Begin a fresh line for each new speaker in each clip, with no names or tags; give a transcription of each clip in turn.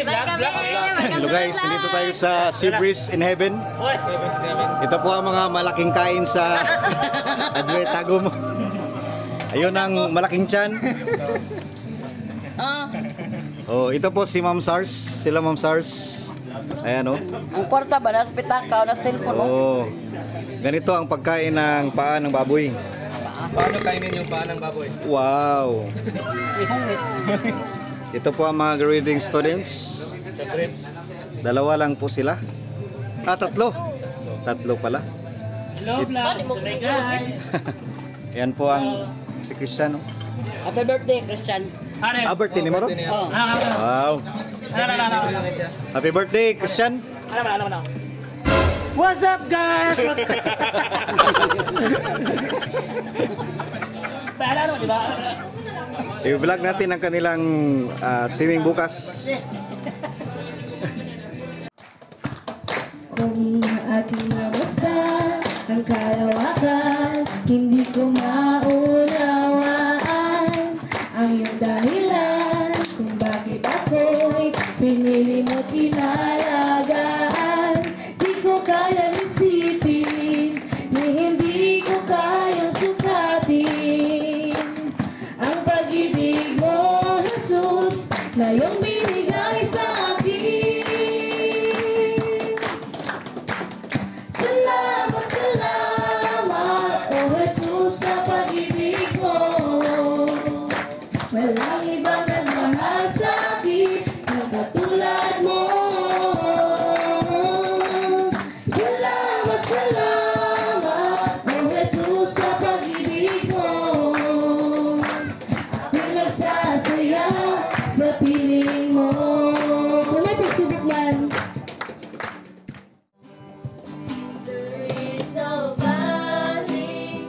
Hello guys, dito tayo sa Seabreeze in Heaven. Ito po ang mga malaking kain sa Adwe Tagum. Ayun ang malaking tiyan. Oh, ito po si Ma'am Sars. Sila Ma'am Sars. Ayan oh.
Ang kwarta ba na pitaka o na cellphone?
Oh. Ganito ang pagkain ng paa ng baboy.
Paano kainin yung paa ng baboy?
Wow. Ito po ang mga grading students. Dalawa lang po sila. Tatlo. Tatlo pala.
Hello vlog.
Yan po ang si Christian.
Happy birthday, Christian.
Birthday ni Maro? Wow. Happy birthday, Christian.
What's up guys? Paalala mo, di ba?
I-vlog natin ang kanilang swimming bukas.
Kung aking namusta ang kalawakan, hindi ko maunawaan ang iyong dahilan kung bakit ako'y pinili mo pinalagaan. Di ko kayang isipin, ni hindi ko kayang sukatin ang pag-ibig mo, Jesus, na iyong binigay sa akin. Salamat, salamat, O Jesus, sa pag-ibig mo. Walang ibang nagmahal sa akin na katulad mo. Salamat, salamat, O Jesus, sa pag-ibig mo. Ako'y magsasaya sa piling mo. Kung may pagsubok man. There is no valley,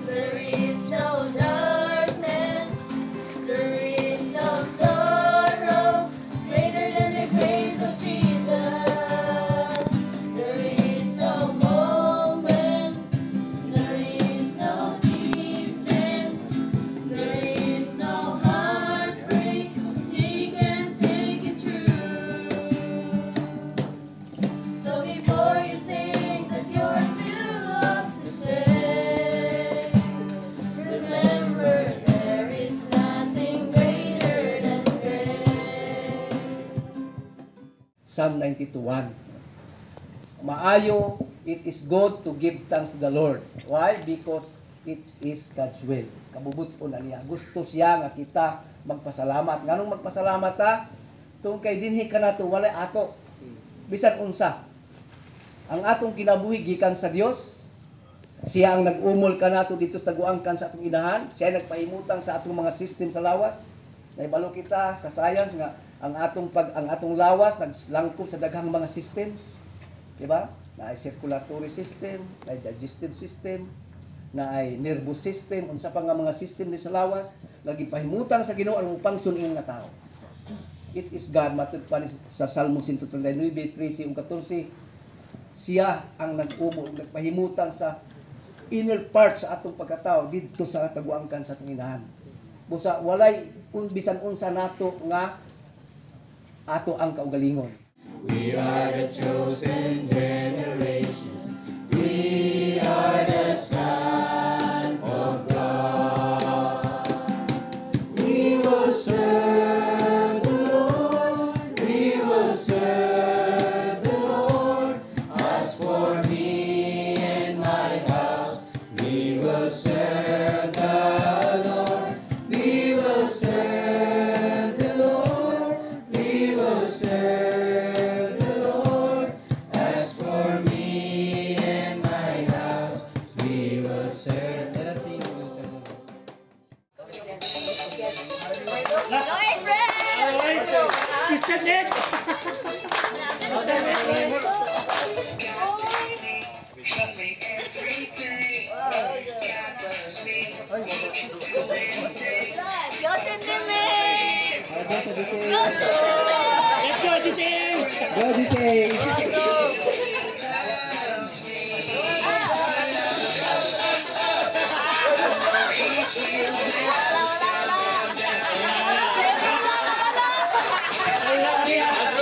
there is no darkness, there is no sorrow greater than the praise of Jesus. There is no moment, there is no distance, there is no heartbreak He can take it through. So before you think that you're too lost to say, remember there is nothing greater than grace.
Psalm 92:1. Maayo, it is good to give thanks to the Lord. Why? Because it is God's will. Kabubuton na niya. Gusto siya nga kita magpasalamat. Nganong magpasalamat ta? Tungkol kay dinhi ka nato walay ato. Bisan unsa. Ang atong kinabuhi gikan sa Dios. Siya ang nag-umol ka nato dito sa taguangkan sa atong inahan. Siya ang nagpahimutang sa atong mga system sa lawas. Naibalo kita sa science nga ang atong lawas naglangkob sa daghang mga systems. Diba? Na ay circulatory system, na ay digestive system, na ay nervous system, unsa pa nga mga system din sa lawas, nagipahimutang sa Ginoo ang function ing nga tao. It is God, matod pa ni sa Salmo 139:13-14, siya ang nag-umo, nagpahimutang sa inner part sa atong pagkatao dito sa taguangkan sa atong inahan. Busa walay bisan unsa nato nga ato ang kaugalingon.
We are the chosen generations. We are the sons of God. We will serve the Lord. We will serve the Lord. As for me and my house, we will serve the Lord. We will serve the Lord. We will serve.
Christian din.
Yosin Dime!
Let's go, Disay!
Go Disay!
Wala, wala, wala!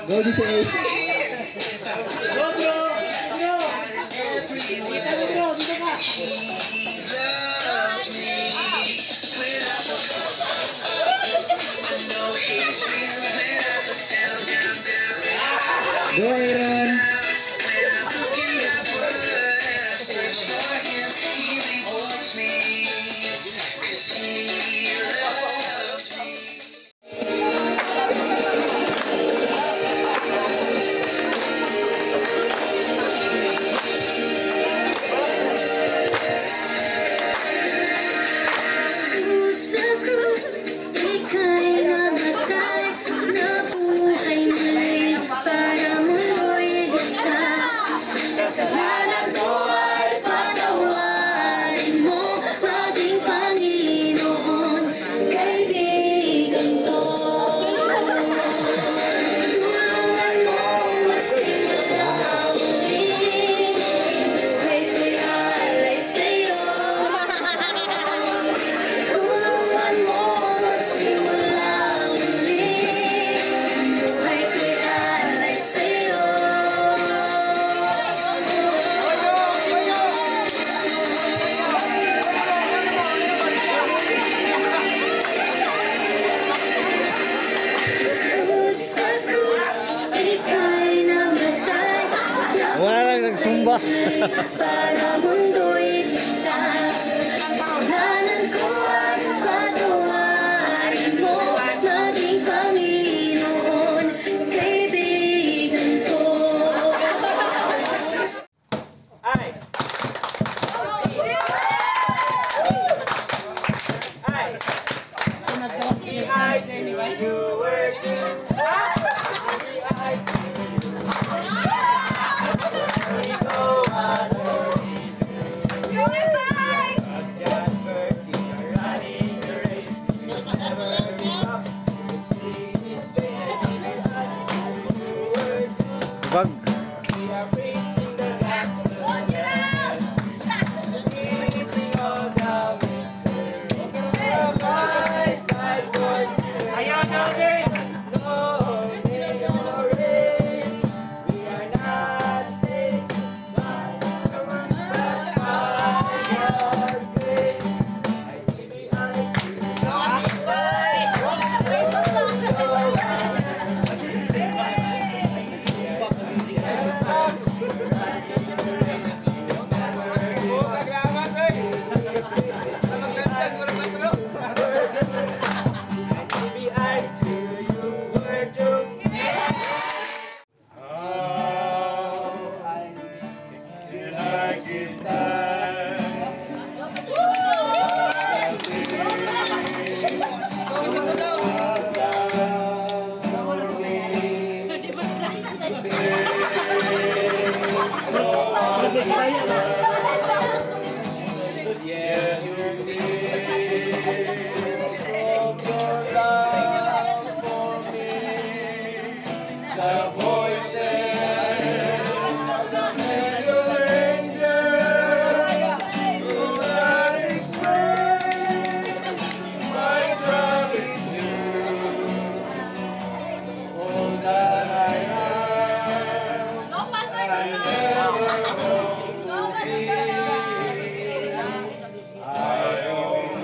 Go this way.
Go, bro! Bro! Kita mo, bro! Dito ka!
Go Aaron.
Sa krus, ika'y namatay, nabuhay muli para muloy ligtas. Kasalanan ko ay patawarin mo, maging Panginoon, kaibigan ko. Tulungan mo magsimula muli, buhay ko'y alay sa'yo. Tulungan mo magsimula muli, buhay ko'y alay sa'yo. Jesus sa krus, ika'y namatay,
Wala lang nagsumba.
para mundo'y ligtas. Kasalanan ko ay patawarin mo, maging Panginoon, kaibigan ko.
Bag.
Ayan, Alvin!
Go, Pastor! Go!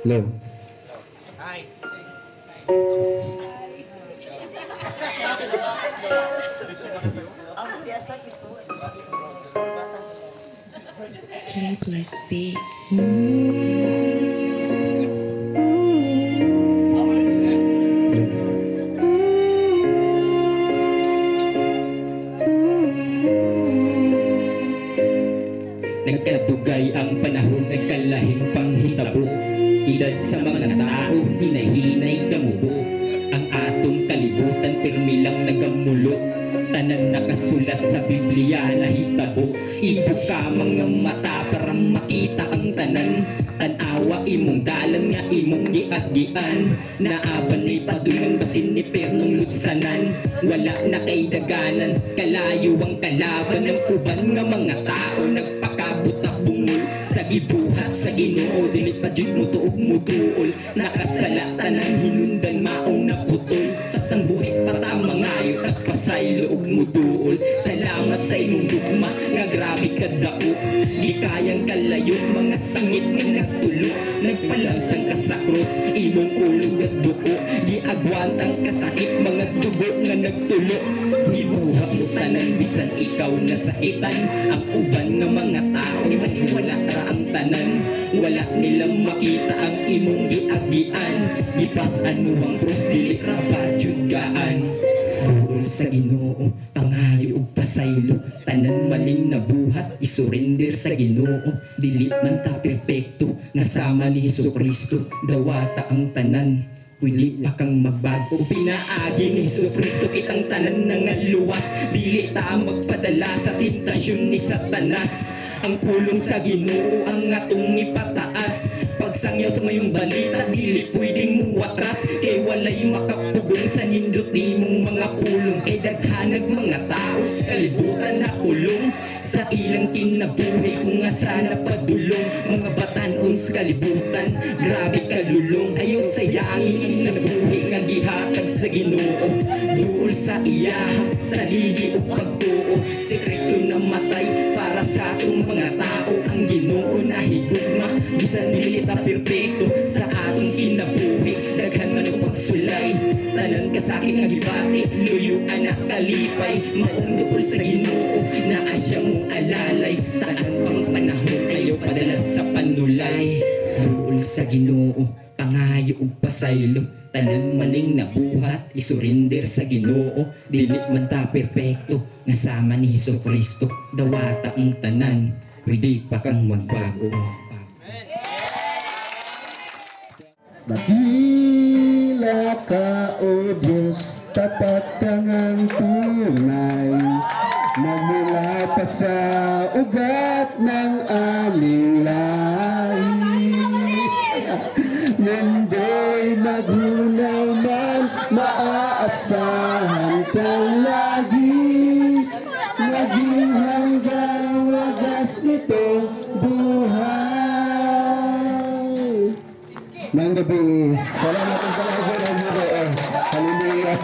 Low.
Sleepless beats.
Nagkadugay ang panahon, nagkalahing panghitabo. Edad sa mga tao, hinahinay gamubo. Ang atong kalibutan, pirmi lang nagamulo. Tanan nakasulat sa Biblia na hitabo. Ibuka mga mata para makita ang tanan. Tanawa imong dalan nga imong giat-gian. Naaban ni padulngan basin ni pernong lutsanan. Wala na kay daganan, kalayo ang kalaban ng uban nga mga tao. Nagpakabot na bungol sa gibuhat sa Ginoo. Dili pa jud mo tuog mo tuol. Nakasalatan ang hinundan maong naputol. Sa tambuhit pata mangayo at pasay loob mo tuol. Salamat sa imong dugma nga grabe ka dako. Gikayang kalayo mga sangit nga nagtulo. Nagpalansang ka sa krus, imong ulog at duko. Giagwantang kasakit mga dugo nga nagtulo. Gibuha mo tanan bisan ikaw nasakitan. Ang uban nga mga tao gibaliwala ra ang tanan. Wala nilang makita ang imong giagian. Gipasan mo ang krus dili ra padyugaan. Buol sa Ginoo, pangayo ug pasaylo. Tanan maling nabuhat, isurrender sa Ginoo. Dili man ta perpekto, nga sama ni Hesukristo. Dawata ang tanan, pwede pa kang magbago. Pinaagi ni Hesukristo kitang tanan nga luwas. Dili ta magpadala sa tentasyon ni Satanas. Ang pulong sa Ginoo ang atong ipataas. Pagsangyaw sa mayong balita, dili pwedeng muwatras. Kay walay makapugong sa nindot nimong mga pulong. Kay daghanag mga tao sa kalibutan na kulong. Sa ilang kinabuhi kung nga sana padulong. Mga batanon sa kalibutan, grabe kalulong. Ayaw sayangin kinabuhi nga gihatag sa Ginoo. Duol sa iyaha, sa ligi o pagtuo. Si Kristo namatay para sa atong mga tao. Ang Ginoo na higugma, bisan dili ta perpekto sa atong kinabuhi. Daghan man o pagsulay, tanan ka sa akin nga gibati. Luyo anak kalipay, maong duol sa Ginoo na asya mong alalay. Taas pang panahon kayo padalas sa panulay. Duol sa Ginoo, pangayo ug pasaylo. Tanan maling nabuhat, isurrender sa Ginoo. Dili man ta perpekto, nga sama ni Hesukristo. Dawata ang tanan, pwede pa kang magbago.
Dakila ka o Diyos, tapat kang ang tunay. Nagmula pa sa ugat ng aming lahi. Mundo'y maghunaw man, maaasahan kang lagi. Maging hanggang wagas nitong buhay. Nang gabi, salamat ang palago ng mga. Hallelujah.